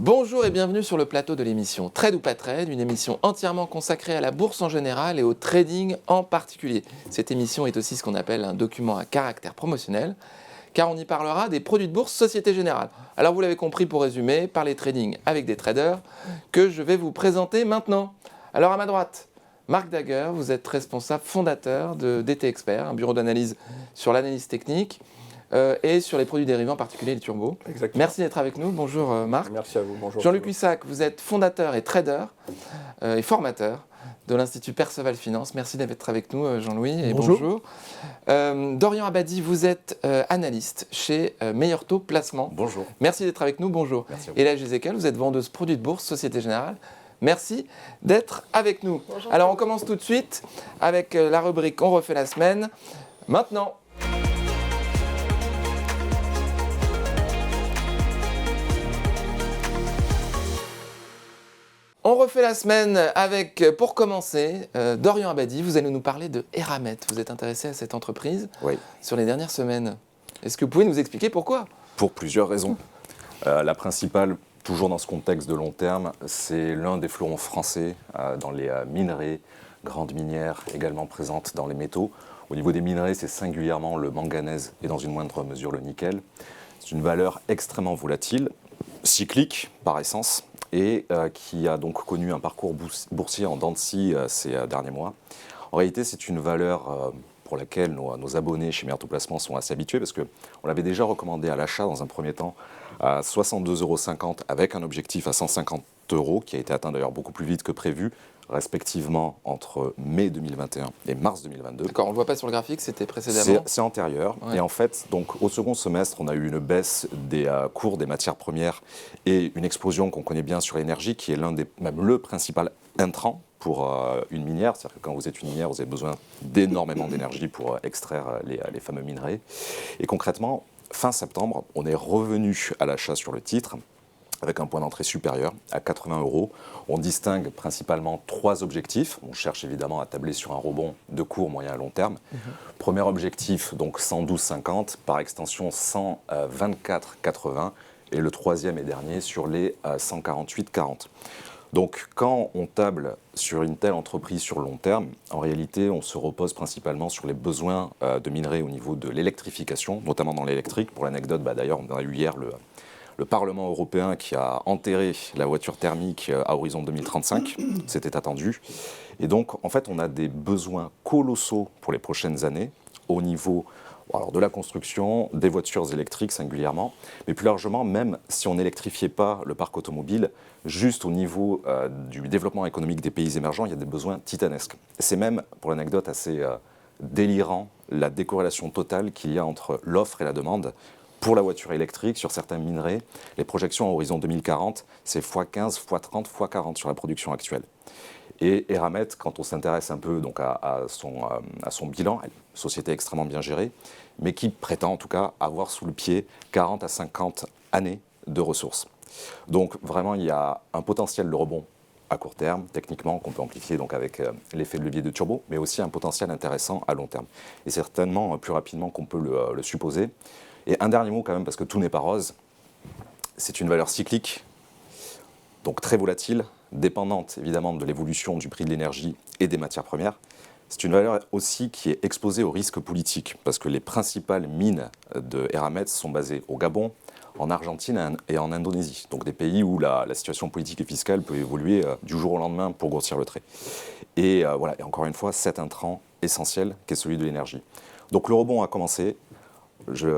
Bonjour et bienvenue sur le plateau de l'émission Trade ou pas Trade, une émission entièrement consacrée à la bourse en général et au trading en particulier. Cette émission est aussi ce qu'on appelle un document à caractère promotionnel, car on y parlera des produits de bourse Société Générale. Alors vous l'avez compris, pour résumer, parler trading avec des traders que je vais vous présenter maintenant. Alors à ma droite, Marc Daguerre, vous êtes responsable fondateur de DT Expert, un bureau d'analyse sur l'analyse technique et sur les produits dérivés, en particulier les turbos. Exactement. Merci d'être avec nous. Bonjour Marc. Merci à vous. Bonjour. Jean-Luc Huissac, vous êtes fondateur et trader et formateur de l'Institut Perceval Finance. Merci d'être avec nous, Jean-Louis. Et bonjour. Dorian Abadi, vous êtes analyste chez Meilleur Taux Placement. Bonjour. Merci d'être avec nous. Bonjour. Merci à vous. Et là, Jézékel, vous êtes vendeuse produits de bourse, Société Générale. Merci d'être avec nous. Bonjour. Alors, on commence tout de suite avec la rubrique On refait la semaine. Maintenant. On refait la semaine avec, pour commencer, Dorian Abadi. Vous allez nous parler de Eramet. Vous êtes intéressé à cette entreprise sur les dernières semaines. Est-ce que vous pouvez nous expliquer pourquoi ? Pour plusieurs raisons. La principale, toujours dans ce contexte de long terme, c'est l'un des fleurons français dans les minerais, grandes minières également présentes dans les métaux. Au niveau des minerais, c'est singulièrement le manganèse et dans une moindre mesure le nickel. C'est une valeur extrêmement volatile, cyclique par essence, et qui a donc connu un parcours boursier en dents de scie ces derniers mois. En réalité, c'est une valeur pour laquelle nos abonnés chez Meilleur Taux Placement sont assez habitués, parce qu'on l'avait déjà recommandé à l'achat dans un premier temps à 62,50 € avec un objectif à 150 €, qui a été atteint d'ailleurs beaucoup plus vite que prévu, respectivement entre mai 2021 et mars 2022. D'accord, on ne le voit pas sur le graphique, c'était précédemment. C'est antérieur. Ouais. Et en fait, donc, au second semestre, on a eu une baisse des cours des matières premières et une explosion qu'on connaît bien sur l'énergie, qui est même le principal intrant pour une minière. C'est-à-dire que quand vous êtes une minière, vous avez besoin d'énormément d'énergie pour extraire les fameux minerais. Et concrètement, fin septembre, on est revenu à l'achat sur le titre, avec un point d'entrée supérieur à 80 €. On distingue principalement trois objectifs. On cherche évidemment à tabler sur un rebond de court, moyen à long terme. Premier objectif, donc 112,50, par extension 124,80, et le troisième et dernier sur les 148,40. Donc quand on table sur une telle entreprise sur le long terme, en réalité, on se repose principalement sur les besoins de minerais au niveau de l'électrification, notamment dans l'électrique. Pour l'anecdote, d'ailleurs, on a eu hier le Parlement européen qui a enterré la voiture thermique à horizon 2035, c'était attendu. Et donc, en fait, on a des besoins colossaux pour les prochaines années au niveau de la construction, des voitures électriques singulièrement, mais plus largement, même si on n'électrifiait pas le parc automobile, juste au niveau du développement économique des pays émergents, il y a des besoins titanesques. C'est même, pour l'anecdote, assez délirant, la décorrélation totale qu'il y a entre l'offre et la demande. Pour la voiture électrique, sur certains minerais, les projections à horizon 2040, c'est x15, x30, x40 sur la production actuelle. Et Eramet, quand on s'intéresse un peu donc à son bilan, une société extrêmement bien gérée, mais qui prétend en tout cas avoir sous le pied 40 à 50 années de ressources. Donc vraiment, il y a un potentiel de rebond à court terme, techniquement, qu'on peut amplifier donc avec l'effet de levier de turbo, mais aussi un potentiel intéressant à long terme. Et certainement plus rapidement qu'on peut le supposer. Et un dernier mot quand même, parce que tout n'est pas rose, c'est une valeur cyclique, donc très volatile, dépendante évidemment de l'évolution du prix de l'énergie et des matières premières. C'est une valeur aussi qui est exposée au risque politique, parce que les principales mines de Eramet sont basées au Gabon, en Argentine et en Indonésie, donc des pays où la situation politique et fiscale peut évoluer du jour au lendemain pour grossir le trait. Et voilà, et encore une fois, cet intrant essentiel qui est celui de l'énergie. Donc le rebond a commencé. Je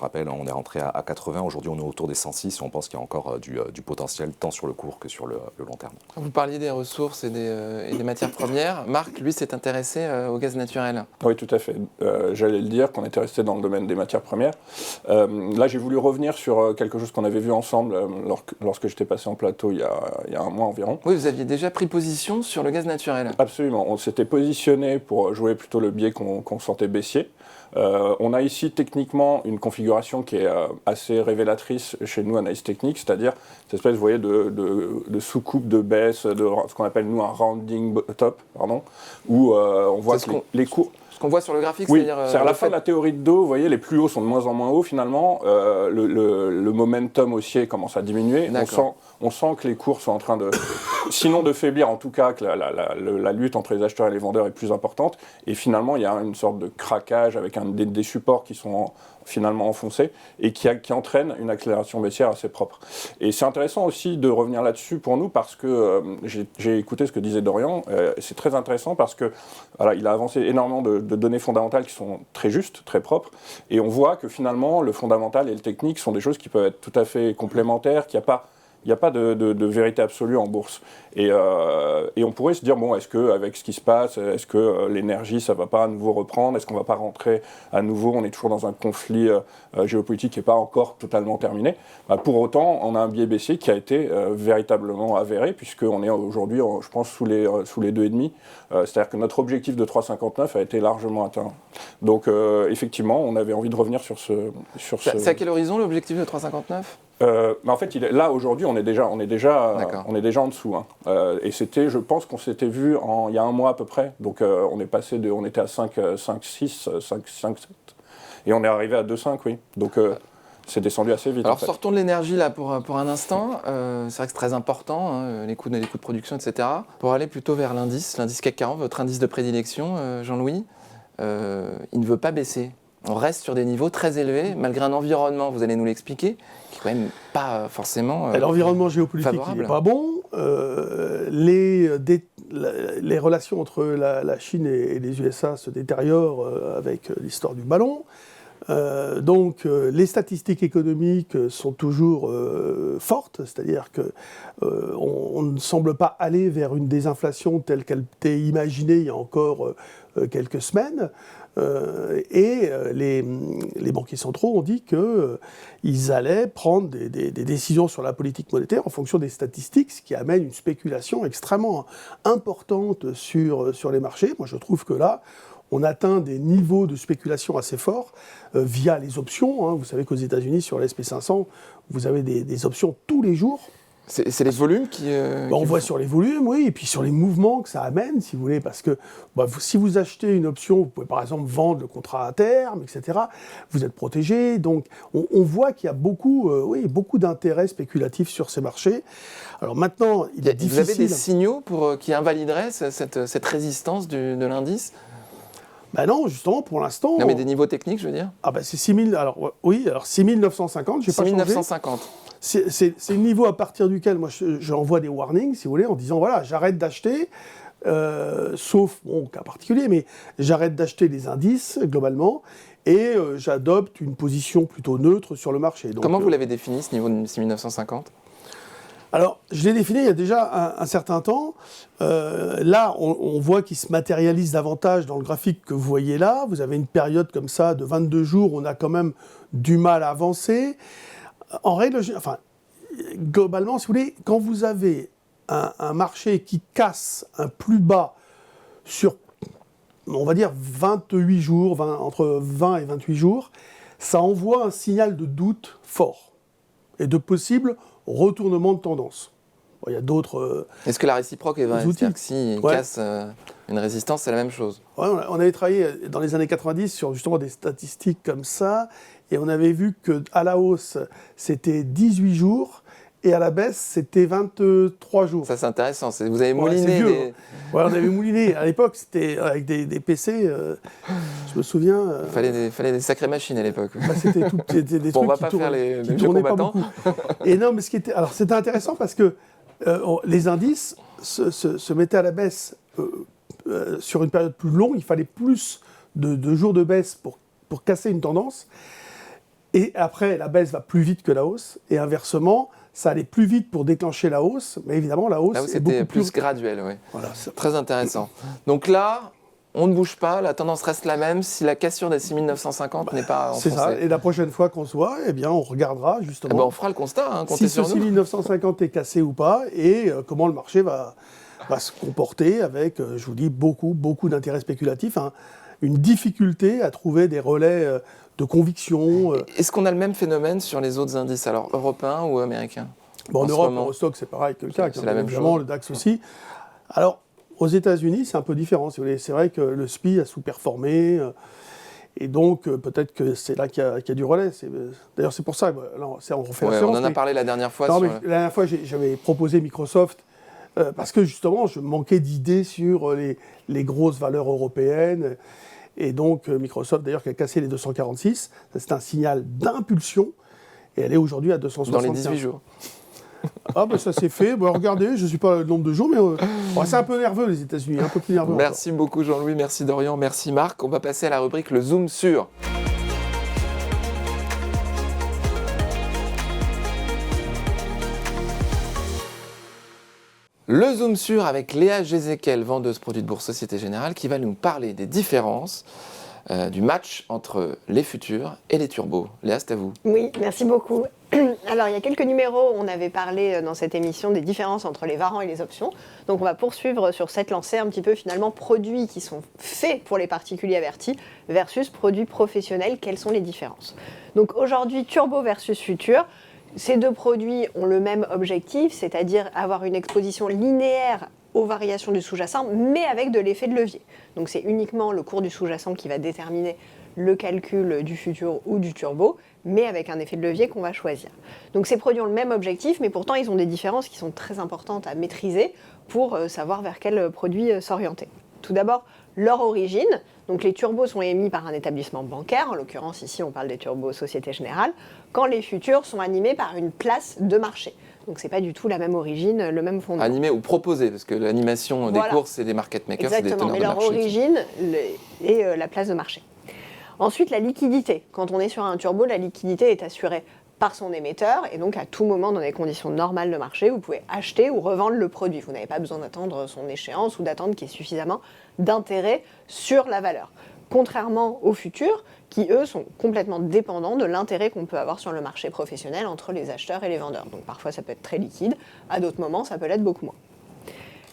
rappelle, on est rentré à 80, aujourd'hui on est autour des 106 et on pense qu'il y a encore du potentiel tant sur le court que sur le long terme. Vous parliez des ressources et des matières premières. Marc, lui, s'est intéressé au gaz naturel. Oui, tout à fait. J'allais le dire qu'on était resté dans le domaine des matières premières. Là, j'ai voulu revenir sur quelque chose qu'on avait vu ensemble lorsque j'étais passé en plateau il y a un mois environ. Oui, vous aviez déjà pris position sur le gaz naturel. Absolument. On s'était positionné pour jouer plutôt le biais qu'on sentait baissier. On a ici techniquement une configuration qui est assez révélatrice chez nous, analyse technique, c'est-à-dire cette espèce, vous voyez, de sous-coupe de baisse, de ce qu'on appelle nous un rounding top, où on voit que les cours... Ce qu'on voit sur le graphique, Oui, c'est-à-dire... c'est à la fin de la théorie de dos, vous voyez, les plus hauts sont de moins en moins hauts finalement, le momentum haussier commence à diminuer, on sent que les cours sont en train de, sinon de faiblir, en tout cas que la lutte entre les acheteurs et les vendeurs est plus importante, et finalement il y a une sorte de craquage avec des supports qui sont finalement enfoncés et qui entraîne une accélération baissière assez propre. Et c'est intéressant aussi de revenir là-dessus pour nous parce que j'ai écouté ce que disait Dorian, c'est très intéressant parce que voilà, il a avancé énormément de données fondamentales qui sont très justes, très propres, et on voit que finalement le fondamental et le technique sont des choses qui peuvent être tout à fait complémentaires, qu'il n'y a pas de vérité absolue en bourse. Et on pourrait se dire, bon, est-ce qu'avec ce qui se passe, est-ce que l'énergie, ça ne va pas à nouveau reprendre? Est-ce qu'on ne va pas rentrer à nouveau? On est toujours dans un conflit géopolitique qui n'est pas encore totalement terminé. Pour autant, on a un biais baissier qui a été véritablement avéré, puisqu'on est aujourd'hui, je pense, sous les 2,5. C'est-à-dire que notre objectif de 3,59 a été largement atteint. Donc, effectivement, on avait envie de revenir sur ce... C'est à quel horizon l'objectif de 3,59 ? Mais en fait, là aujourd'hui, on est déjà en dessous. Hein. Et c'était, je pense qu'on s'était vu il y a un mois à peu près. Donc on était à 5,6, 5,7, et on est arrivé à 2,5, oui. Donc c'est descendu assez vite. Alors sortons de l'énergie là pour un instant. C'est vrai que c'est très important, hein, les coûts de production, etc. Pour aller plutôt vers l'indice CAC 40, votre indice de prédilection, Jean-Louis, il ne veut pas baisser. On reste sur des niveaux très élevés, malgré un environnement, vous allez nous l'expliquer, qui est quand même pas forcément l'environnement géopolitique n'est pas bon. Les relations entre la Chine et les USA se détériorent avec l'histoire du ballon. Donc les statistiques économiques sont toujours fortes, c'est-à-dire qu'on ne semble pas aller vers une désinflation telle qu'elle était imaginée il y a encore quelques semaines. Les banquiers centraux ont dit qu'ils allaient prendre des décisions sur la politique monétaire en fonction des statistiques, ce qui amène une spéculation extrêmement importante sur les marchés. Moi, je trouve que là, on atteint des niveaux de spéculation assez forts via les options. Hein. Vous savez qu'aux États-Unis, sur l'S&P 500, vous avez des options tous les jours. C'est les volumes qui... on voit sur les volumes, oui, et puis sur les mouvements que ça amène, si vous voulez, parce que si vous achetez une option, vous pouvez par exemple vendre le contrat à terme, etc. Vous êtes protégé, donc on voit qu'il y a beaucoup d'intérêt spéculatif sur ces marchés. Alors maintenant, il est difficile... Vous avez des signaux qui invalideraient cette résistance de l'indice ? Ben non, justement, pour l'instant... Non, mais des niveaux techniques, je veux dire. Ah ben c'est 6 950, j'ai pas changé. 6950. C'est le niveau à partir duquel moi j'envoie des warnings, si vous voulez, en disant voilà, j'arrête d'acheter, sauf cas particulier, mais j'arrête d'acheter les indices globalement et j'adopte une position plutôt neutre sur le marché. Donc, comment vous l'avez défini ce niveau de 6950 ? Alors, je l'ai défini il y a déjà un certain temps. Là, on voit qu'il se matérialise davantage dans le graphique que vous voyez là. Vous avez une période comme ça de 22 jours, on a quand même du mal à avancer. En règle générale, globalement, si vous voulez, quand vous avez un marché qui casse un plus bas sur, on va dire, 28 jours, entre 20 et 28 jours, ça envoie un signal de doute fort et de possible retournement de tendance. Bon, il y a d'autres Est-ce que la réciproque est vraie ? C'est-à-dire que s'il casse une résistance, c'est la même chose ? Ouais, on avait travaillé dans les années 90 sur justement des statistiques comme ça, et on avait vu qu'à la hausse, c'était 18 jours, et à la baisse, c'était 23 jours. Ça, c'est intéressant. Vous avez mouliné Ouais, on avait mouliné. À l'époque, c'était avec des PC, je me souviens... Il fallait des sacrées machines à l'époque. C'était des trucs on va pas faire les tournaient pas beaucoup. Et non, mais alors c'était intéressant parce que les indices se mettaient à la baisse sur une période plus longue. Il fallait plus de jours de baisse pour casser une tendance. Et après, la baisse va plus vite que la hausse. Et inversement, ça allait plus vite pour déclencher la hausse. Mais évidemment, la hausse est beaucoup plus graduel. Oui. Voilà, très intéressant. Donc là, on ne bouge pas, la tendance reste la même si la cassure des 6950 n'est pas enfoncée. C'est ça. Et la prochaine fois qu'on se voit, on regardera justement... on fera le constat, comptez si sur nous. Si ce 6950 est cassé ou pas, et comment le marché va se comporter avec, je vous dis, beaucoup d'intérêts spéculatifs. Une difficulté à trouver des relais de conviction. Est-ce qu'on a le même phénomène sur les autres indices, alors européens ou américains ? En Europe, l'Eurostoxx, c'est pareil que le CAC. C'est la même chose. Le DAX aussi. Alors, Aux États-Unis, c'est un peu différent, si vous voulez. C'est vrai que le SPI a sous-performé, et donc peut-être que c'est là qu'il y a du relais. D'ailleurs, c'est pour ça, on refait Ouais, référence. on en a parlé la dernière fois. Non, sur mais la dernière fois, j'avais proposé Microsoft, parce que justement, je manquais d'idées sur les grosses valeurs européennes. Et donc, Microsoft, d'ailleurs, qui a cassé les 246, ça, c'est un signal d'impulsion, et elle est aujourd'hui à 275. dans les 18 jours. Ah ben ça c'est fait, regardez, je ne suis pas le nombre de jours, mais c'est un peu nerveux les États-Unis, un peu plus nerveux. Merci beaucoup Jean-Louis, merci Dorian, merci Marc. On va passer à la rubrique Le Zoom sur. Le Zoom sur avec Léa Gézéquel, vendeuse produits de bourse Société Générale, qui va nous parler des différences du match entre les futurs et les turbos. Léa, c'est à vous. Oui, merci beaucoup. Alors, il y a quelques numéros, on avait parlé dans cette émission des différences entre les varants et les options. Donc, on va poursuivre sur cette lancée un petit peu finalement produits qui sont faits pour les particuliers avertis versus produits professionnels. Quelles sont les différences? Donc, aujourd'hui, turbo versus futur. Ces deux produits ont le même objectif, c'est-à-dire avoir une exposition linéaire aux variations du sous-jacent, mais avec de l'effet de levier. Donc c'est uniquement le cours du sous-jacent qui va déterminer le calcul du futur ou du turbo, mais avec un effet de levier qu'on va choisir. Donc ces produits ont le même objectif, mais pourtant ils ont des différences qui sont très importantes à maîtriser pour savoir vers quel produit s'orienter. Tout d'abord, leur origine. Donc les turbos sont émis par un établissement bancaire, en l'occurrence ici on parle des turbos Société Générale, quand les futurs sont animés par une place de marché. Donc c'est pas du tout la même origine, le même fondement. Animé ou proposé, parce que l'animation des courses, c'est des market makers, c'est des teneurs de marché. Exactement, mais leur origine est la place de marché. Ensuite, la liquidité. Quand on est sur un turbo, la liquidité est assurée par son émetteur, et donc à tout moment, dans les conditions normales de marché, vous pouvez acheter ou revendre le produit. Vous n'avez pas besoin d'attendre son échéance ou d'attendre qu'il y ait suffisamment d'intérêt sur la valeur. Contrairement aux futurs, qui eux sont complètement dépendants de l'intérêt qu'on peut avoir sur le marché professionnel entre les acheteurs et les vendeurs. Donc parfois ça peut être très liquide, à d'autres moments ça peut l'être beaucoup moins.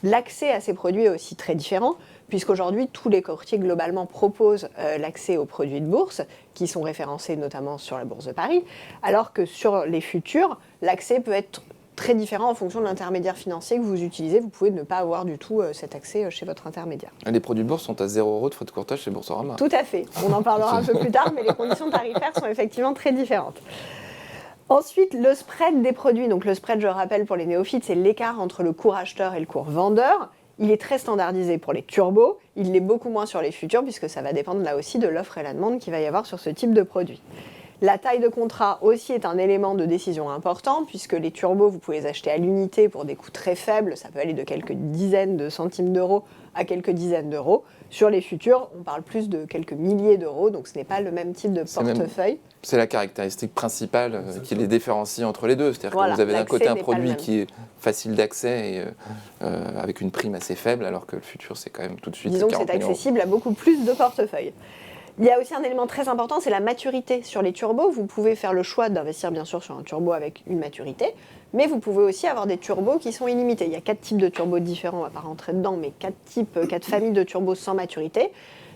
L'accès à ces produits est aussi très différent, puisqu'aujourd'hui tous les courtiers globalement proposent l'accès aux produits de bourse, qui sont référencés notamment sur la Bourse de Paris, alors que sur les futurs, l'accès peut être très différent en fonction de l'intermédiaire financier que vous utilisez. Vous pouvez ne pas avoir du tout cet accès chez votre intermédiaire. Les produits de bourse sont à 0 € de frais de courtage chez Boursorama. Tout à fait. On en parlera un peu plus tard, mais les conditions tarifaires sont effectivement très différentes. Ensuite, le spread des produits. Donc le spread, je rappelle pour les néophytes, c'est l'écart entre le cours acheteur et le cours vendeur. Il est très standardisé pour les turbos, il l'est beaucoup moins sur les futurs, puisque ça va dépendre là aussi de l'offre et la demande qu'il va y avoir sur ce type de produit. La taille de contrat aussi est un élément de décision important, puisque les turbos, vous pouvez les acheter à l'unité pour des coûts très faibles, ça peut aller de quelques dizaines de centimes d'euros à quelques dizaines d'euros. Sur les futurs, on parle plus de quelques milliers d'euros, donc ce n'est pas le même type de portefeuille. C'est la caractéristique principale qui les différencie entre les deux. C'est-à-dire que vous avez d'un côté un produit qui est facile d'accès et avec une prime assez faible, alors que le futur, c'est quand même tout de suite 40 000 €. Disons que c'est euros. accessible à beaucoup plus de portefeuilles. Il y a aussi un élément très important, c'est la maturité. Sur les turbos, vous pouvez faire le choix d'investir bien sûr sur un turbo avec une maturité, mais vous pouvez aussi avoir des turbos qui sont illimités. Il y a 4 types de turbos différents, on ne va pas rentrer dedans, mais 4 familles de turbos sans maturité.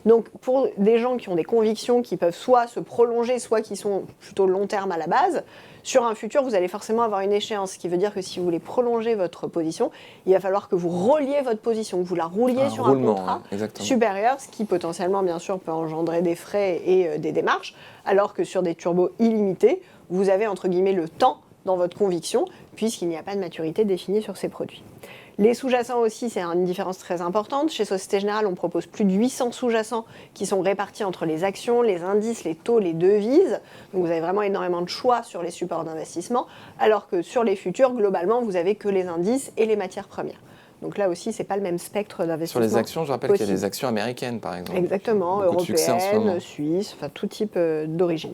Donc pour des gens qui ont des convictions qui peuvent soit se prolonger, soit qui sont plutôt long terme à la base, sur un futur, vous allez forcément avoir une échéance, ce qui veut dire que si vous voulez prolonger votre position, il va falloir que vous reliez votre position, que vous la rouliez sur un contrat supérieur, ce qui potentiellement, bien sûr, peut engendrer des frais et des démarches, alors que sur des turbos illimités, vous avez, entre guillemets, le temps dans votre conviction, puisqu'il n'y a pas de maturité définie sur ces produits. Les sous-jacents aussi, c'est une différence très importante. Chez Société Générale, on propose plus de 800 sous-jacents qui sont répartis entre les actions, les indices, les taux, les devises. Donc vous avez vraiment énormément de choix sur les supports d'investissement, alors que sur les futurs, globalement, vous n'avez que les indices et les matières premières. Donc là aussi, ce n'est pas le même spectre d'investissement. Sur les actions, je rappelle qu'il y a des actions américaines, par exemple. Exactement, européennes, suisses, enfin tout type d'origine.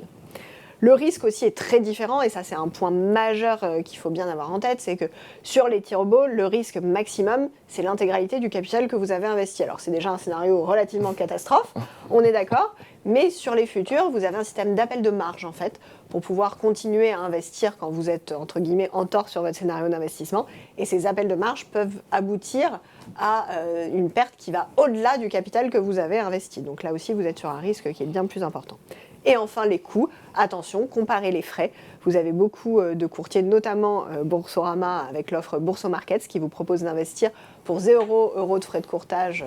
Le risque aussi est très différent, et ça c'est un point majeur qu'il faut bien avoir en tête, c'est que sur les turbos, le risque maximum, c'est l'intégralité du capital que vous avez investi. Alors c'est déjà un scénario relativement catastrophe, on est d'accord, mais sur les futurs, vous avez un système d'appel de marge en fait, pour pouvoir continuer à investir quand vous êtes entre guillemets en tort sur votre scénario d'investissement, et ces appels de marge peuvent aboutir à une perte qui va au-delà du capital que vous avez investi. Donc là aussi, vous êtes sur un risque qui est bien plus important. Et enfin, les coûts. Attention, comparez les frais. Vous avez beaucoup de courtiers, notamment Boursorama avec l'offre Bourso Markets qui vous propose d'investir pour 0 € de frais de courtage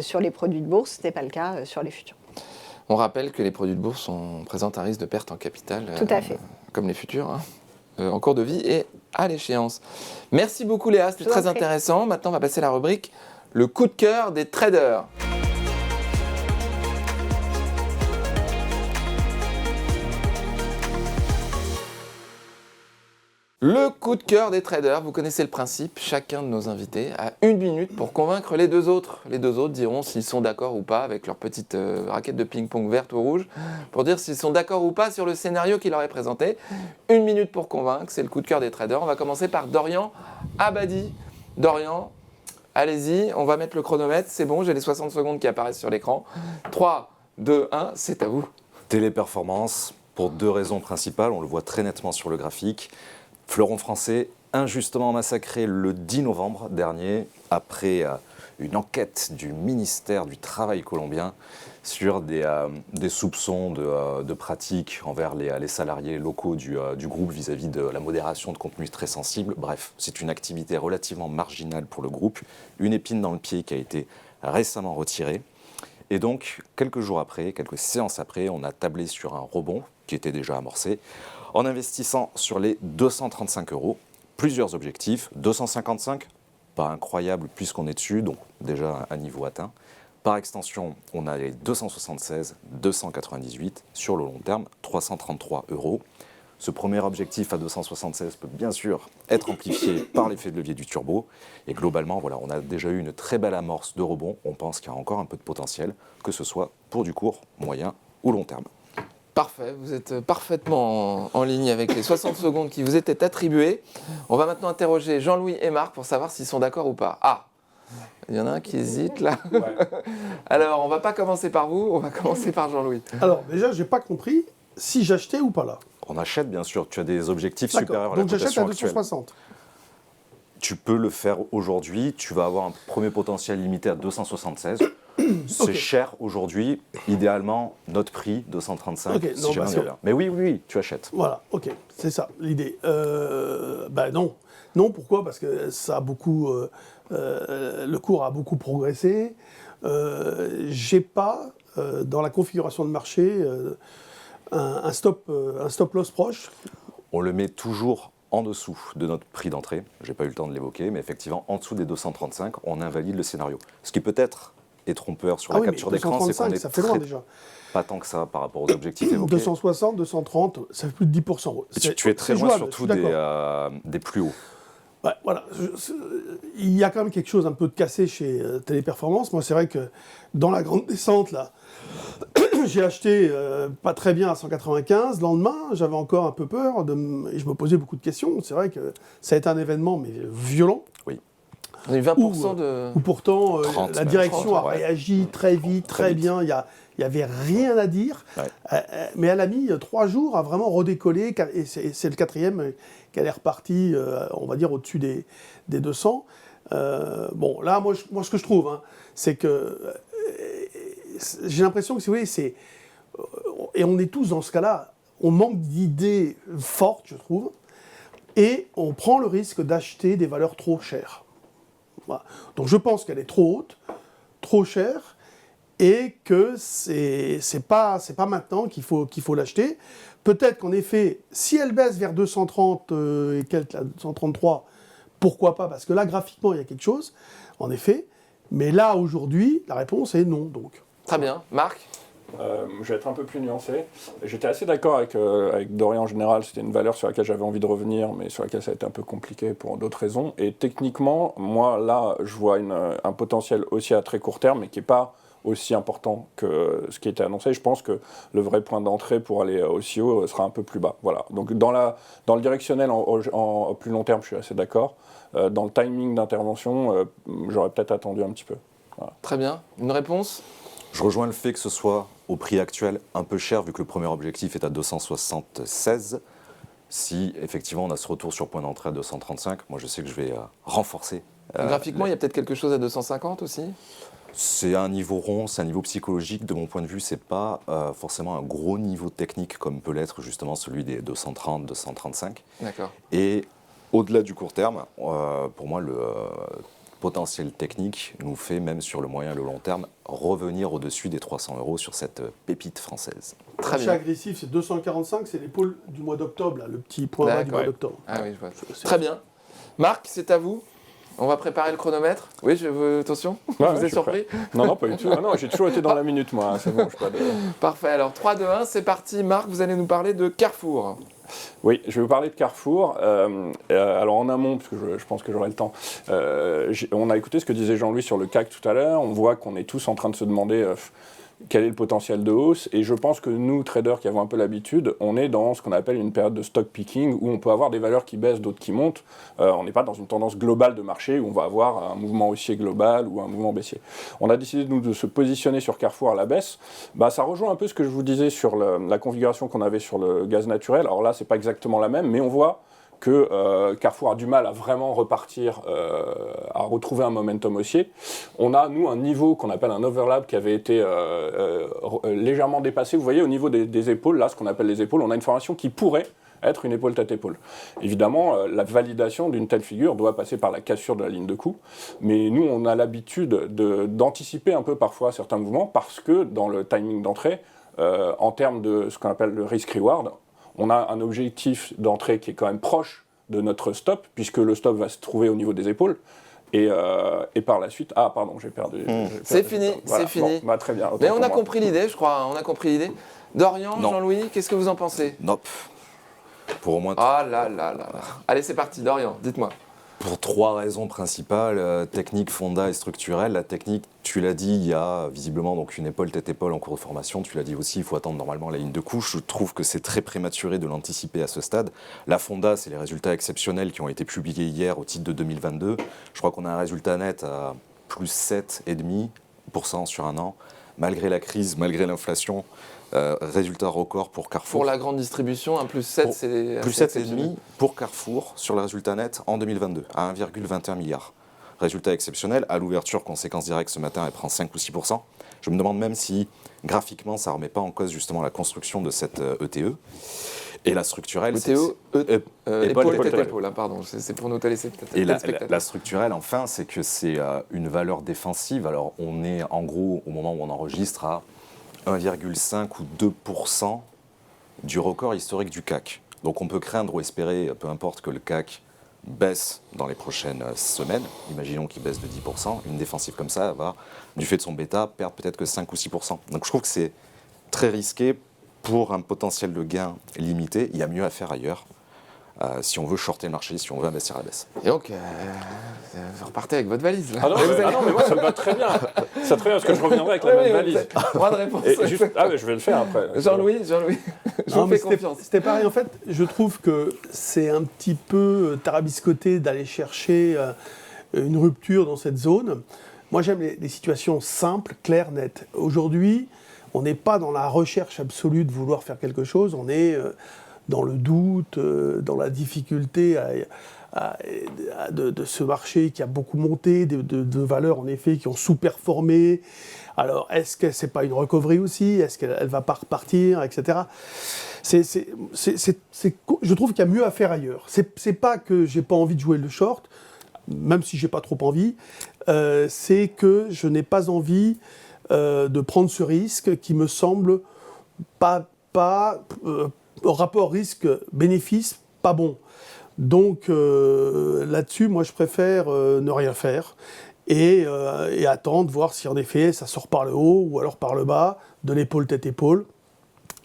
sur les produits de bourse. Ce n'est pas le cas sur les futurs. On rappelle que les produits de bourse présentent un risque de perte en capital. Tout à fait. Comme les futurs, en cours de vie et à l'échéance. Merci beaucoup Léa, c'était très intéressant. Maintenant, on va passer à la rubrique le coup de cœur des traders. Le coup de cœur des traders, vous connaissez le principe, chacun de nos invités a 1 minute pour convaincre les deux autres. Les deux autres diront s'ils sont d'accord ou pas avec leur petite raquette de ping-pong verte ou rouge, pour dire s'ils sont d'accord ou pas sur le scénario qui leur est présenté. 1 minute pour convaincre, c'est le coup de cœur des traders. On va commencer par Dorian Abadi. Dorian, allez-y, on va mettre le chronomètre, c'est bon, j'ai les 60 secondes qui apparaissent sur l'écran. 3, 2, 1, c'est à vous. Téléperformance, pour 2 raisons principales, on le voit très nettement sur le graphique. Fleuron français, injustement massacré le 10 novembre dernier, après une enquête du ministère du Travail colombien sur des soupçons de pratiques envers les salariés locaux du groupe vis-à-vis de la modération de contenus très sensibles. Bref, c'est une activité relativement marginale pour le groupe, une épine dans le pied qui a été récemment retirée. Et donc, quelques jours après, quelques séances après, on a tablé sur un rebond qui était déjà amorcé, en investissant sur les 235 €. Plusieurs objectifs, 255, pas incroyable puisqu'on est dessus, donc déjà un niveau atteint. Par extension, on a les 276, 298, sur le long terme, 333 €. Ce premier objectif à 276 peut bien sûr être amplifié par l'effet de levier du turbo. Et globalement, voilà, on a déjà eu une très belle amorce de rebond. On pense qu'il y a encore un peu de potentiel, que ce soit pour du court, moyen ou long terme. Parfait, vous êtes parfaitement en ligne avec les 60 secondes qui vous étaient attribuées. On va maintenant interroger Jean-Louis et Marc pour savoir s'ils sont d'accord ou pas. Ah, il y en a un qui hésite là. Ouais. Alors, on va pas commencer par vous, on va commencer par Jean-Louis. Alors, déjà, j'ai pas compris si j'achetais ou pas là. On achète, bien sûr. Tu as des objectifs supérieurs à la donc j'achète cotation à actuelle. 260. Tu peux le faire aujourd'hui. Tu vas avoir un premier potentiel limité à 276. C'est Ok. cher aujourd'hui. Idéalement, notre prix, 235. Ok, si non, jamais parce on est que- là. Mais oui, tu achètes. Voilà, ok, c'est ça l'idée. Non. Non, pourquoi? Parce que ça a beaucoup, le cours a beaucoup progressé. J'ai pas, dans la configuration de marché, un stop loss proche. On le met toujours en dessous de notre prix d'entrée. Je n'ai pas eu le temps de l'évoquer, mais effectivement, en dessous des 235, on invalide le scénario. Ce qui peut-être est trompeur sur la capture d'écran, c'est qu'on est ça fait loin très- déjà. pas tant que ça par rapport aux objectifs évoqués. 260, 230, ça fait plus de 10%. Et tu es très c'est loin jouable, surtout je suis d'accord. des plus hauts. Ouais, voilà. Il y a quand même quelque chose un peu de cassé chez Téléperformance. Moi, c'est vrai que dans la grande descente, là, j'ai acheté pas très bien à 195. Le lendemain, j'avais encore un peu peur et je me posais beaucoup de questions. C'est vrai que ça a été un événement mais violent. On a eu 20% de... Où pourtant 30, la même, direction 30, a ouais. réagi très vite, très bien. Il y avait rien à dire. Ouais. Mais elle a mis 3 jours à vraiment redécoller. Et c'est le 4e qu'elle est repartie, on va dire, au-dessus des 200. Bon, là, moi, ce que je trouve, hein, c'est que j'ai l'impression que, si vous voulez, et on est tous dans ce cas-là, on manque d'idées fortes, je trouve, et on prend le risque d'acheter des valeurs trop chères. Voilà. Donc je pense qu'elle est trop haute, trop chère, et que c'est pas maintenant qu'il faut l'acheter. Peut-être qu'en effet, si elle baisse vers 230 et quelques, là, 233, pourquoi pas? Parce que là, graphiquement, il y a quelque chose, en effet. Mais là, aujourd'hui, la réponse est non, donc. Très bien. Marc? Je vais être un peu plus nuancé. J'étais assez d'accord avec Dorian en général. C'était une valeur sur laquelle j'avais envie de revenir, mais sur laquelle ça a été un peu compliqué pour d'autres raisons. Et techniquement, moi, là, je vois un potentiel aussi à très court terme, mais qui n'est pas aussi important que ce qui était annoncé. Je pense que le vrai point d'entrée pour aller aussi haut sera un peu plus bas. Voilà. Donc dans le directionnel en plus long terme, je suis assez d'accord. Dans le timing d'intervention, j'aurais peut-être attendu un petit peu. Voilà. Très bien. Une réponse? Je rejoins le fait que ce soit au prix actuel un peu cher, vu que le premier objectif est à 276. Si effectivement on a ce retour sur point d'entrée à 235, moi je sais que je vais renforcer. Graphiquement, il y a peut-être quelque chose à 250 aussi? C'est un niveau rond, c'est un niveau psychologique. De mon point de vue, c'est pas forcément un gros niveau technique comme peut l'être justement celui des 230, 235. D'accord. Et au-delà du court terme, pour moi, le potentiel technique nous fait, même sur le moyen et le long terme, revenir au-dessus des 300 € sur cette pépite française. Très L'achat bien. agressif, c'est 245, c'est l'épaule du mois d'octobre, là, le petit point bas du mois D'accord. d'octobre. Ah oui, je vois. Très bien. Marc, c'est à vous. On va préparer le chronomètre. Oui, attention, Ouais, je vous je ai suis surpris. Non, pas du tout. Ah non, j'ai toujours été dans la minute, moi. C'est bon, je suis pas de... Parfait, alors 3, 2, 1, c'est parti. Marc, vous allez nous parler de Carrefour. Oui, je vais vous parler de Carrefour. Alors en amont, parce que je pense que j'aurai le temps, on a écouté ce que disait Jean-Louis sur le CAC tout à l'heure. On voit qu'on est tous en train de se demander quel est le potentiel de hausse. Et je pense que nous, traders qui avons un peu l'habitude, on est dans ce qu'on appelle une période de stock picking où on peut avoir des valeurs qui baissent, d'autres qui montent. On n'est pas dans une tendance globale de marché où on va avoir un mouvement haussier global ou un mouvement baissier. On a décidé, nous, de se positionner sur Carrefour à la baisse. Ça rejoint un peu ce que je vous disais sur la configuration qu'on avait sur le gaz naturel. Alors là, c'est pas exactement la même, mais on voit que Carrefour a du mal à vraiment repartir, à retrouver un momentum haussier. On a, nous, un niveau qu'on appelle un overlap qui avait été légèrement dépassé. Vous voyez, au niveau des épaules, là, ce qu'on appelle les épaules, on a une formation qui pourrait être une épaule tête épaule. Évidemment, la validation d'une telle figure doit passer par la cassure de la ligne de coup, mais nous, on a l'habitude d'anticiper un peu parfois certains mouvements parce que dans le timing d'entrée, en termes de ce qu'on appelle le risk-reward, on a un objectif d'entrée qui est quand même proche de notre stop, puisque le stop va se trouver au niveau des épaules. Et par la suite... Ah, pardon, j'ai perdu. C'est fini, Voilà. c'est fini. Bon, très bien. Mais on a compris l'idée, je crois. On a compris l'idée. Dorian, Non. Jean-Louis, qu'est-ce que vous en pensez? Nope. Pour au moins Ah là là là là. Allez, c'est parti, Dorian, dites-moi. Pour 3 raisons principales, technique, fonda et structurelle. La technique, tu l'as dit, il y a visiblement donc une épaule tête-épaule en cours de formation. Tu l'as dit aussi, il faut attendre normalement la ligne de couche. Je trouve que c'est très prématuré de l'anticiper à ce stade. La fonda, c'est les résultats exceptionnels qui ont été publiés hier au titre de 2022. Je crois qu'on a un résultat net à plus 7,5% sur un an. Malgré la crise, malgré l'inflation, résultat record pour Carrefour. Pour la grande distribution, un plus 7, c'est... Plus assez exceptionnel. 7,5 pour Carrefour sur le résultat net en 2022, à 1,21 milliard. Résultat exceptionnel. À l'ouverture, conséquence directe ce matin, elle prend 5 ou 6%. Je me demande même si, graphiquement, ça ne remet pas en cause justement la construction de cette ETE. Et la structurelle, Épaule, tête, épaule, hein, pardon, c'est pour nos téléspectateurs. Et la structurelle, enfin, c'est que c'est une valeur défensive. Alors, on est en gros, au moment où on enregistre, à 1,5 ou 2% du record historique du CAC. Donc, on peut craindre ou espérer, peu importe que le CAC baisse dans les prochaines semaines, imaginons qu'il baisse de 10%, une défensive comme ça va, du fait de son bêta, perdre peut-être que 5 ou 6%. Donc, je trouve que c'est très risqué pour un potentiel de gain limité. Il y a mieux à faire ailleurs. Si on veut shorter le marché, si on veut investir à la baisse. Et donc, vous repartez avec votre valise. Là. Ah non, mais moi, ça me va très bien. Ça très bien, parce que je reviendrai avec la même valise. Droit de réponse. Et juste... Ah, mais je vais le faire après. Jean-Louis, je vous fais confiance. C'était pareil, en fait, je trouve que c'est un petit peu tarabiscoté d'aller chercher une rupture dans cette zone. Moi, j'aime les situations simples, claires, nettes. Aujourd'hui, on n'est pas dans la recherche absolue de vouloir faire quelque chose, on est dans le doute, dans la difficulté de ce marché qui a beaucoup monté, de valeurs en effet qui ont sous-performé. Alors, est-ce que c'est pas une recovery aussi? Est-ce qu'elle va pas repartir, etc. Je trouve qu'il y a mieux à faire ailleurs. C'est pas que j'ai pas envie de jouer le short, même si j'ai pas trop envie. C'est que je n'ai pas envie de prendre ce risque qui me semble pas rapport risque-bénéfice pas bon. Donc là-dessus, moi je préfère ne rien faire et attendre, voir si en effet ça sort par le haut ou alors par le bas, de l'épaule tête-épaule.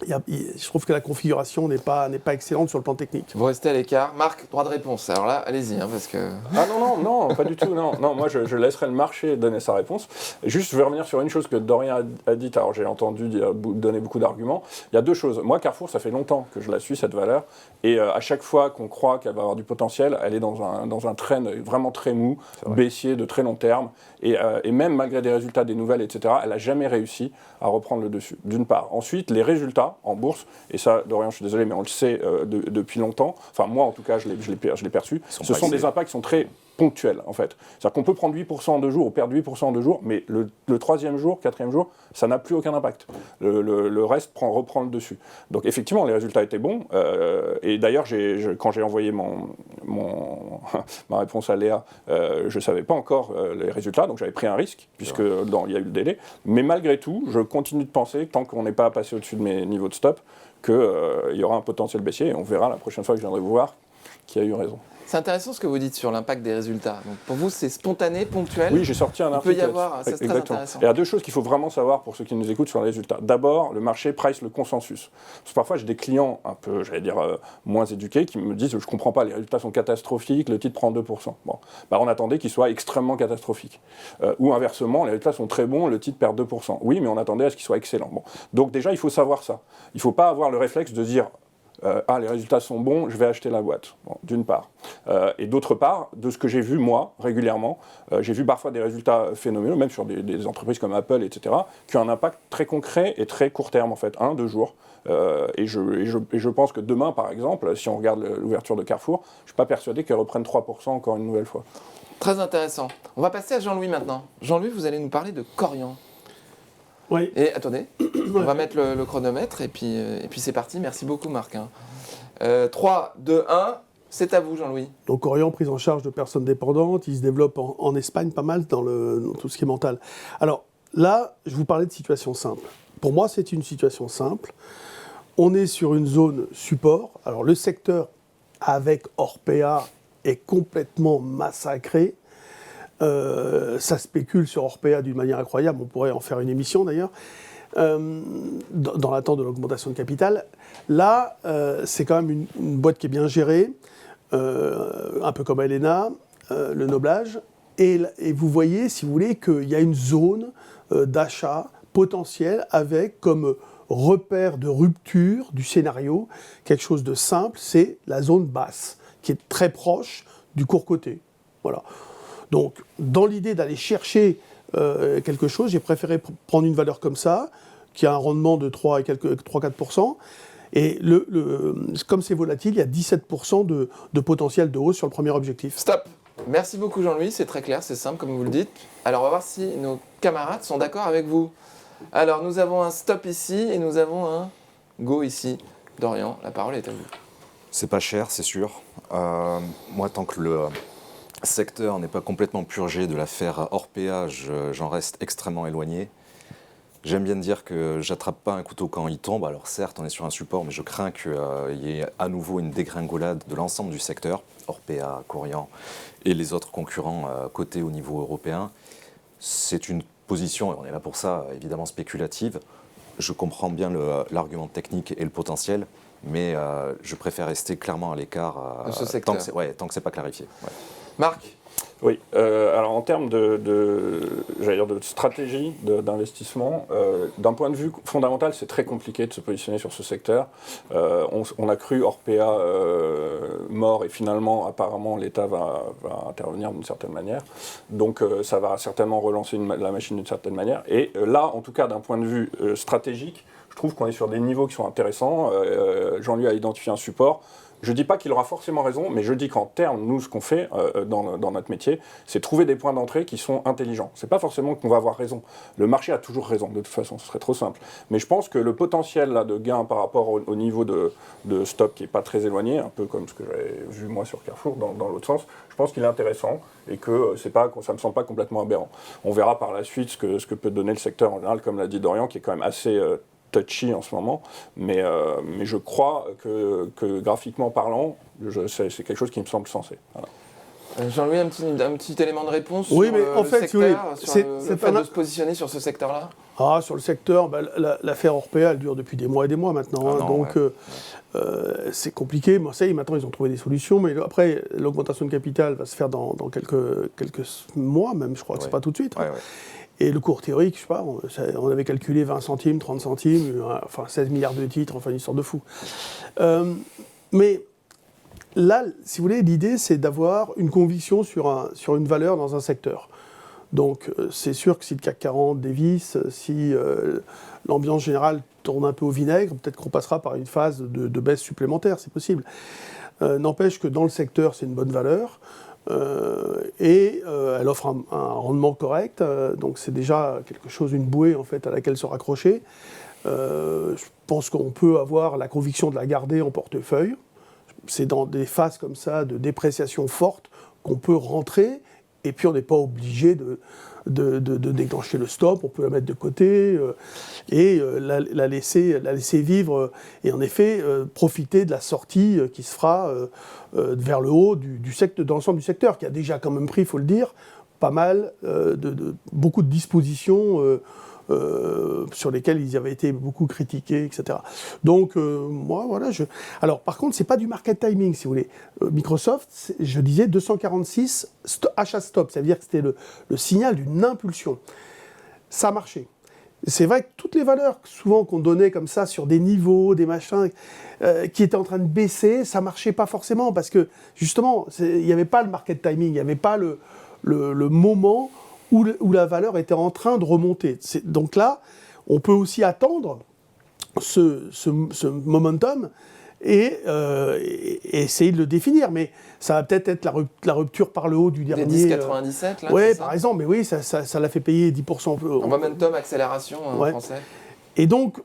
Je trouve que la configuration n'est pas excellente sur le plan technique. Vous restez à l'écart. Marc, droit de réponse. Alors là, allez-y, hein, parce que... Ah non, pas du tout. Non, moi je laisserai le marché donner sa réponse. Juste, je vais revenir sur une chose que Dorian a dit. Alors j'ai entendu donner beaucoup d'arguments. Il y a deux choses. Moi, Carrefour, ça fait longtemps que je la suis, cette valeur. Et à chaque fois qu'on croit qu'elle va avoir du potentiel, elle est dans un trend vraiment très mou, baissier de très long terme. Et même malgré des résultats, des nouvelles, etc., elle n'a jamais réussi à reprendre le dessus, d'une part. Ensuite, les résultats, résultats en bourse, et ça, Dorian, je suis désolé, mais on le sait depuis longtemps, enfin moi en tout cas, je l'ai perçu, ce sont des impacts qui sont très ponctuels en fait. C'est-à-dire qu'on peut prendre 8% en 2 jours ou perdre 8% en 2 jours, mais le 3e jour, 4e jour, ça n'a plus aucun impact. Le reste reprend le dessus. Donc effectivement, les résultats étaient bons, et d'ailleurs, quand j'ai envoyé ma réponse à Léa, je ne savais pas encore les résultats, donc j'avais pris un risque, puisque il y a eu le délai. Mais malgré tout, je continue de penser, tant qu'on n'est pas passé au-dessus de mes niveaux de stop, qu'il y aura un potentiel baissier, et on verra la prochaine fois que je viendrai vous voir qui a eu raison. C'est intéressant ce que vous dites sur l'impact des résultats. Donc pour vous, c'est spontané, ponctuel. Oui, j'ai sorti un article. Il peut y avoir, ça c'est très intéressant. Il y a 2 choses qu'il faut vraiment savoir pour ceux qui nous écoutent sur les résultats. D'abord, le marché price le consensus. Parce que parfois, j'ai des clients un peu, j'allais dire, moins éduqués qui me disent « je ne comprends pas, les résultats sont catastrophiques, le titre prend 2%. » Bon, on attendait qu'ils soient extrêmement catastrophiques. Ou inversement, les résultats sont très bons, le titre perd 2%. Oui, mais on attendait à ce qu'ils soient excellents. Bon. Donc déjà, il faut savoir ça. Il ne faut pas avoir le réflexe de dire les résultats sont bons, je vais acheter la boîte, bon, d'une part. Et d'autre part, de ce que j'ai vu, moi, régulièrement, j'ai vu parfois des résultats phénoménaux, même sur des entreprises comme Apple, etc., qui ont un impact très concret et très court terme, en fait, 1-2 jours. Et je pense que demain, par exemple, si on regarde l'ouverture de Carrefour, je ne suis pas persuadé qu'elle reprenne 3% encore une nouvelle fois. Très intéressant. On va passer à Jean-Louis maintenant. Jean-Louis, vous allez nous parler de Korian. Oui. Et attendez, on va mettre le chronomètre et puis c'est parti. Merci beaucoup Marc. 3, 2, 1, c'est à vous Jean-Louis. Donc Korian, prise en charge de personnes dépendantes, il se développe en Espagne pas mal dans tout ce qui est mental. Alors là, je vous parlais de situation simple. Pour moi, c'est une situation simple. On est sur une zone support. Alors le secteur avec Orpea est complètement massacré. Ça spécule sur Orpea d'une manière incroyable, on pourrait en faire une émission d'ailleurs, dans l'attente de l'augmentation de capital. Là, c'est quand même une boîte qui est bien gérée, un peu comme Elena, le Noblage, et vous voyez, si vous voulez, qu'il y a une zone d'achat potentielle avec comme repère de rupture du scénario quelque chose de simple, c'est la zone basse, qui est très proche du court côté. Voilà. Donc, dans l'idée d'aller chercher quelque chose, j'ai préféré prendre une valeur comme ça, qui a un rendement de 3-4%. Et comme c'est volatile, il y a 17% de potentiel de hausse sur le premier objectif. Stop. Merci beaucoup Jean-Louis, c'est très clair, c'est simple comme vous le dites. Alors on va voir si nos camarades sont d'accord avec vous. Alors nous avons un stop ici et nous avons un go ici. Dorian, la parole est à vous. C'est pas cher, c'est sûr. Moi, tant que le secteur n'est pas complètement purgé de l'affaire Orpea, j'en reste extrêmement éloigné. J'aime bien dire que j'attrape pas un couteau quand il tombe. Alors certes, on est sur un support, mais je crains qu'il y ait à nouveau une dégringolade de l'ensemble du secteur, Orpea, Korian et les autres concurrents cotés au niveau européen. C'est une position, et on est là pour ça, évidemment spéculative. Je comprends bien l'argument technique et le potentiel, mais je préfère rester clairement à l'écart de ce secteur. Tant que c'est pas clarifié. Ouais. Marc. Oui, alors en termes de stratégie d'investissement, d'un point de vue fondamental, c'est très compliqué de se positionner sur ce secteur. On a cru Orpea mort et finalement, apparemment, l'État va intervenir d'une certaine manière. Donc ça va certainement relancer la machine d'une certaine manière. Et là, en tout cas, d'un point de vue stratégique, je trouve qu'on est sur des niveaux qui sont intéressants. Jean-Louis a identifié un support. Je ne dis pas qu'il aura forcément raison, mais je dis qu'en termes, nous, ce qu'on fait dans notre métier, c'est trouver des points d'entrée qui sont intelligents. Ce n'est pas forcément qu'on va avoir raison. Le marché a toujours raison, de toute façon, ce serait trop simple. Mais je pense que le potentiel là, de gain par rapport au niveau de stop qui n'est pas très éloigné, un peu comme ce que j'avais vu moi sur Carrefour, dans l'autre sens, je pense qu'il est intéressant et que ça ne me semble pas complètement aberrant. On verra par la suite ce que peut donner le secteur en général, comme l'a dit Dorian, qui est quand même assez touchy en ce moment, mais je crois que graphiquement parlant, c'est quelque chose qui me semble sensé. Voilà. Jean-Louis, un petit élément de réponse oui, sur mais en le fait, secteur, oui, sur le fait de se positionner sur ce secteur-là. Sur le secteur, l'affaire Orpea, elle dure depuis des mois et des mois maintenant. Donc, c'est compliqué. Marseille, maintenant, ils ont trouvé des solutions. Mais après, l'augmentation de capital va se faire dans quelques mois, même, je crois que c'est pas tout de suite. Ouais. Et le cours théorique, je sais pas, on avait calculé 20 centimes, 30 centimes, enfin 16 milliards de titres, enfin une histoire de fou. Mais là, si vous voulez, l'idée, c'est d'avoir une conviction sur une valeur dans un secteur. Donc, c'est sûr que si le CAC 40 dévisse, si l'ambiance générale tourne un peu au vinaigre, peut-être qu'on passera par une phase de baisse supplémentaire, c'est possible. N'empêche que dans le secteur, c'est une bonne valeur. Et elle offre un rendement correct, donc c'est déjà quelque chose, une bouée en fait à laquelle se raccrocher. Je pense qu'on peut avoir la conviction de la garder en portefeuille. C'est dans des phases comme ça de dépréciation forte qu'on peut rentrer, et puis on n'est pas obligé de déclencher le stop, on peut la mettre de côté et la laisser vivre et en effet profiter de la sortie qui se fera vers le haut du secteur, dans l'ensemble du secteur, qui a déjà quand même pris, il faut le dire, pas mal, beaucoup de dispositions sur lesquelles ils avaient été beaucoup critiqués, etc. Donc, moi, voilà. Alors, par contre, c'est pas du market timing, si vous voulez. Microsoft, je disais 246 achat stop, ça veut dire que c'était le signal d'une impulsion. Ça a marché. C'est vrai que toutes les valeurs, souvent qu'on donnait comme ça sur des niveaux, des machins, qui étaient en train de baisser, ça marchait pas forcément parce que justement, il n'y avait pas le market timing, il n'y avait pas le moment où la valeur était en train de remonter. Donc là, on peut aussi attendre ce momentum et essayer de le définir. Mais ça va peut-être être la rupture par le haut du dernier... Des 10,97 là. Oui, par exemple, mais oui, ça l'a fait payer 10%. En momentum, accélération en français. Et donc,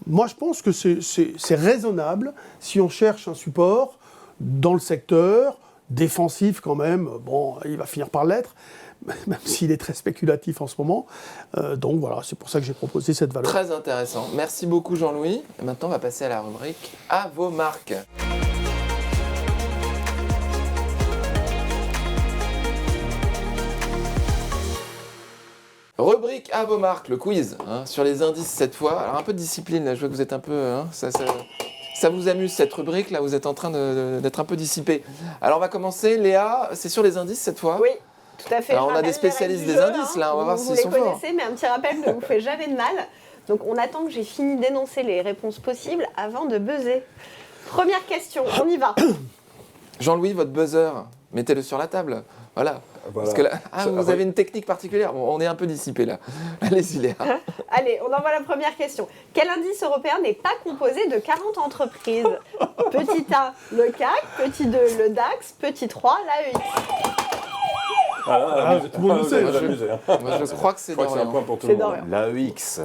moi je pense que c'est raisonnable si on cherche un support dans le secteur, défensif quand même, bon, il va finir par l'être, même s'il est très spéculatif en ce moment. Donc voilà, c'est pour ça que j'ai proposé cette valeur. Très intéressant. Merci beaucoup Jean-Louis. Et maintenant, on va passer à la rubrique « À vos marques ». Rubrique à vos marques, le quiz, sur les indices cette fois. Alors un peu de discipline, là, je vois que vous êtes un peu... ça vous amuse cette rubrique, là, vous êtes en train d'être un peu dissipé. Alors on va commencer, Léa, c'est sur les indices cette fois. Oui, tout à fait. Alors, on a des spécialistes des indices, là, on va voir s'ils sont forts. Vous les connaissez, mais un petit rappel ne vous fait jamais de mal. Donc on attend que j'ai fini d'énoncer les réponses possibles avant de buzzer. Première question, on y va. Jean-Louis, votre buzzer, mettez-le sur la table. Voilà. Parce que là, vous avez une technique particulière. Bon, on est un peu dissipé là. Allez-y, Léa. Allez, on envoie la première question. Quel indice européen n'est pas composé de 40 entreprises? Petit 1, le CAC. Petit 2, le DAX. Petit 3, l'AEX. Tout le monde le sait. Moi, je crois que c'est un point Dorian. pour tout le monde. L'AEX.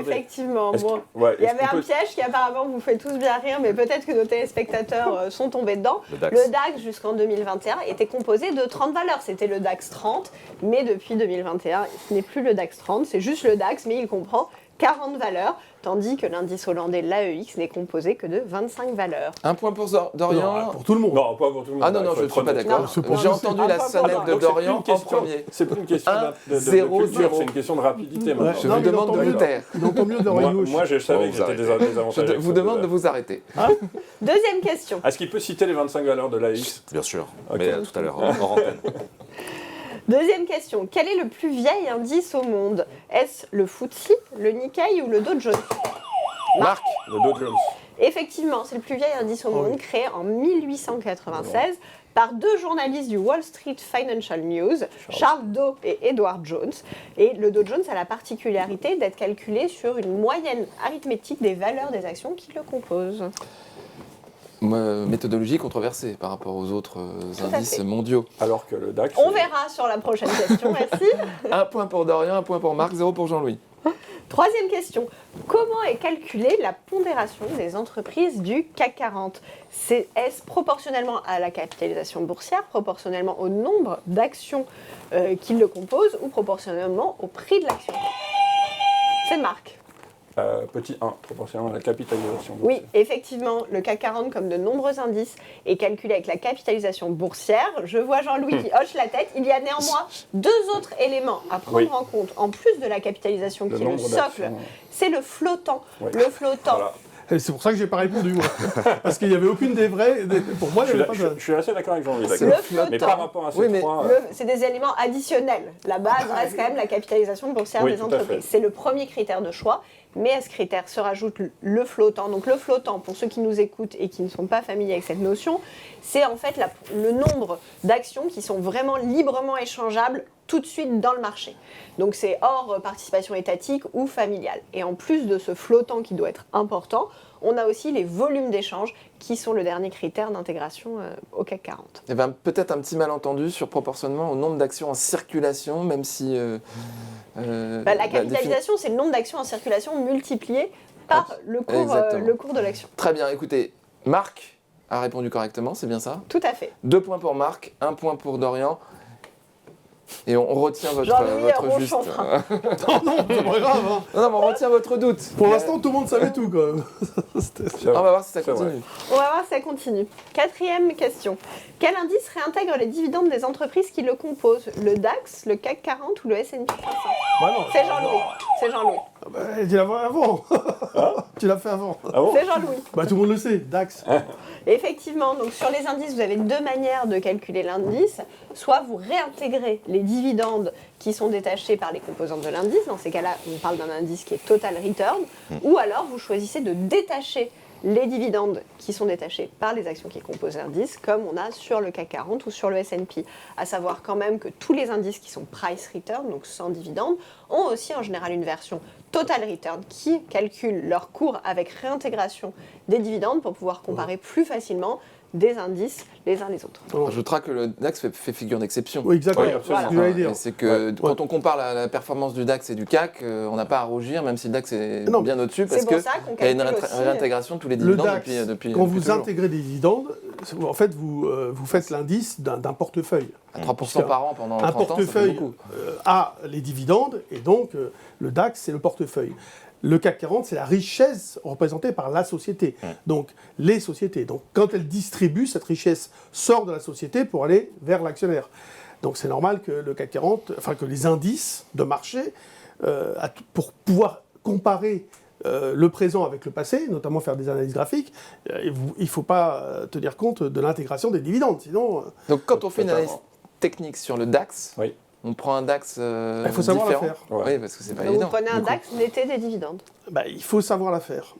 Effectivement. Bon. Ouais, Il y avait un piège qui apparemment vous fait tous bien rire, mais peut-être que nos téléspectateurs sont tombés dedans. Le DAX. Le DAX, jusqu'en 2021, était composé de 30 valeurs. C'était le DAX 30, mais depuis 2021, ce n'est plus le DAX 30, c'est juste le DAX, mais il comprend 40 valeurs, tandis que l'indice hollandais, l'AEX, n'est composé que de 25 valeurs. Un point pour Dorian. Non, pour tout le monde. Non, pas pour tout le monde. Ah non, non, je ne suis pas d'accord. J'ai entendu la sonnette de Dorian en premier. C'est plus une question de 0, culture, 0. c'est une question de rapidité maintenant. Je vous demande de vous taire. Il entend mieux de l'oreille gauche. Moi, je savais que j'étais désavantagé. Je vous demande de vous arrêter. Deuxième question. Est-ce qu'il peut citer les 25 valeurs de l'AX? Bien sûr, Ok. mais tout à l'heure, hors antenne. Deuxième question. Quel est le plus vieil indice au monde? Est-ce le FTSE, le Nikkei ou le Dow Jones? Marc. Le Dow Jones. Effectivement, c'est le plus vieil indice au monde, créé en 1896 par deux journalistes du Wall Street Financial News, Charles Dow et Edward Jones. Et le Dow Jones a la particularité d'être calculé sur une moyenne arithmétique des valeurs des actions qui le composent. Méthodologie controversée par rapport aux autres indices mondiaux. Alors que le DAX. On verra sur la prochaine question, merci. Un point pour Dorian, un point pour Marc, 0 pour Jean-Louis. Troisième question. Comment est calculée la pondération des entreprises du CAC 40 ? Est-ce proportionnellement à la capitalisation boursière, proportionnellement au nombre d'actions qui le composent ou proportionnellement au prix de l'action ? C'est Marc. Petit 1, proportionnellement à la capitalisation. Oui, effectivement, le CAC 40, comme de nombreux indices, est calculé avec la capitalisation boursière. Je vois Jean-Louis qui hoche la tête. Il y a néanmoins deux autres éléments à prendre en compte, en plus de la capitalisation qui est le socle. C'est le flottant. Oui. Le flottant. Voilà. Et c'est pour ça que j'ai pas répondu, moi. Parce qu'il n'y avait aucune des vraies. Pour moi, il n'y avait pas de... Je suis assez d'accord avec Jean-Louis. Le flottant. Mais par rapport à ces Oui, mais trois... C'est des éléments additionnels. La base reste quand même la capitalisation boursière Oui, des tout à fait. entreprises. C'est le premier critère de choix. Mais à ce critère se rajoute le flottant. Donc le flottant, pour ceux qui nous écoutent et qui ne sont pas familiers avec cette notion, c'est en fait le nombre d'actions qui sont vraiment librement échangeables tout de suite dans le marché. Donc c'est hors participation étatique ou familiale. Et en plus de ce flottant qui doit être important, on a aussi les volumes d'échange qui sont le dernier critère d'intégration au CAC 40. Eh ben, peut-être un petit malentendu sur proportionnement au nombre d'actions en circulation, même si... la capitalisation, c'est le nombre d'actions en circulation multiplié par le cours de l'action. Très bien, écoutez, Marc a répondu correctement, c'est bien ça? Tout à fait. 2 points pour Marc, 1 point pour Dorian. Et on retient votre juste. Non, c'est pas grave. Hein. Non, mais on retient votre doute. Pour l'instant, tout le monde savait tout, quand même. On va voir si ça C'est vrai. continue. On va voir si ça continue. 4e question. Quel indice réintègre les dividendes des entreprises qui le composent? Le DAX, le CAC 40 ou le S&P 500? Bah non. C'est Jean-Louis. C'est Jean-Louis. Bah, tu l'as fait avant. Tu l'as fait avant. Ah bon? C'est Jean-Louis. Bah, tout le monde le sait, DAX. Effectivement, donc sur les indices, vous avez 2 manières de calculer l'indice. Soit vous réintégrez les dividendes qui sont détachés par les composantes de l'indice. Dans ces cas-là, on parle d'un indice qui est total return. Ou alors, vous choisissez de détacher les dividendes qui sont détachés par les actions qui composent l'indice, comme on a sur le CAC 40 ou sur le S&P. À savoir quand même que tous les indices qui sont price return, donc sans dividendes, ont aussi en général une version total return qui calcule leur cours avec réintégration des dividendes pour pouvoir comparer plus facilement des indices les uns les autres. On ajoutera que le DAX fait figure d'exception. Oui, exactement. Oui, absolument. C'est ce que j'allais dire. Et c'est que quand on compare la performance du DAX et du CAC, on n'a pas à rougir, même si le DAX est Non. bien au-dessus, parce C'est pour qu'il ça qu'on y a une calcule aussi réintégration de tous les Le dividendes DAX, depuis quand depuis vous toujours. intégrez des dividendes, en fait, vous faites l'indice d'un portefeuille. À 3% par an pendant Un 30 ans, ça fait portefeuille beaucoup. a les dividendes, et donc le DAX, c'est le portefeuille. Le CAC 40, c'est la richesse représentée par la société, donc les sociétés. Donc quand elles distribuent, cette richesse sort de la société pour aller vers l'actionnaire. Donc c'est normal que le CAC 40, enfin que les indices de marché, pour pouvoir comparer le présent avec le passé, notamment faire des analyses graphiques, il ne faut pas tenir compte de l'intégration des dividendes, sinon Donc quand on fait une Totalement. analyse technique sur le DAX, Oui. on prend un DAX il faut savoir la différent. faire. Ouais. Oui, parce que c'est pas Donc évident. vous prenez un du coup. DAX netté des dividendes. Il faut savoir la faire.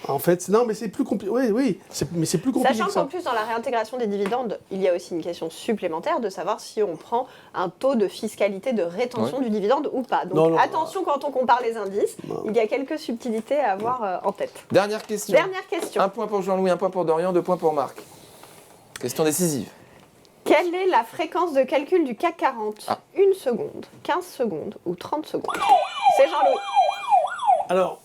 En fait, non, mais c'est plus compliqué. Oui, mais c'est plus compliqué Sachant que ça. qu'en plus, dans la réintégration des dividendes, il y a aussi une question supplémentaire de savoir si on prend un taux de fiscalité de rétention du dividende ou pas. Donc Non, attention quand on compare les indices, Non. il y a quelques subtilités à avoir en tête. Dernière question. Dernière question. 1 point pour Jean-Louis, 1 point pour Dorian, 2 points pour Marc. Question décisive. Quelle est la fréquence de calcul du CAC 40 Ah. 1 seconde, 15 secondes ou 30 secondes? C'est Jean-Louis. Alors,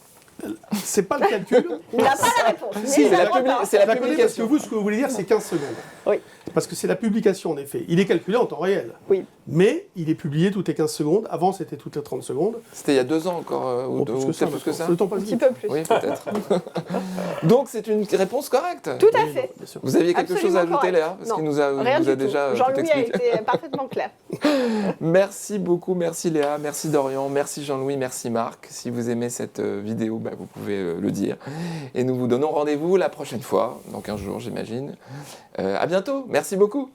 c'est pas le calcul. Il n'a pas la réponse. mais Si, il a la le droit de publi- pas. c'est la Je la connais parce que publication. vous, ce que vous voulez dire, c'est 15 secondes. Oui. Parce que c'est la publication, en effet. Il est calculé en temps réel. Oui. Mais il est publié toutes les 15 secondes. Avant, c'était toutes les 30 secondes. C'était il y a 2 ans encore, ou Plus peut-être que ça, plus que ça. Le temps passe Un petit vite. peu plus. Oui, peut-être. Donc c'est une réponse correcte. Tout à fait. Bien sûr. Vous aviez quelque chose à Absolument ajouter, correct. Léa? Parce Non. qu'il nous a Rien tout du tout. tout Jean-Louis a expliqué. été parfaitement clair. Merci beaucoup, merci Léa, merci Dorian, merci Jean-Louis, merci Marc. Si vous aimez cette vidéo, vous pouvez le dire. Et nous vous donnons rendez-vous la prochaine fois, dans 15 jours j'imagine. À bientôt, merci beaucoup.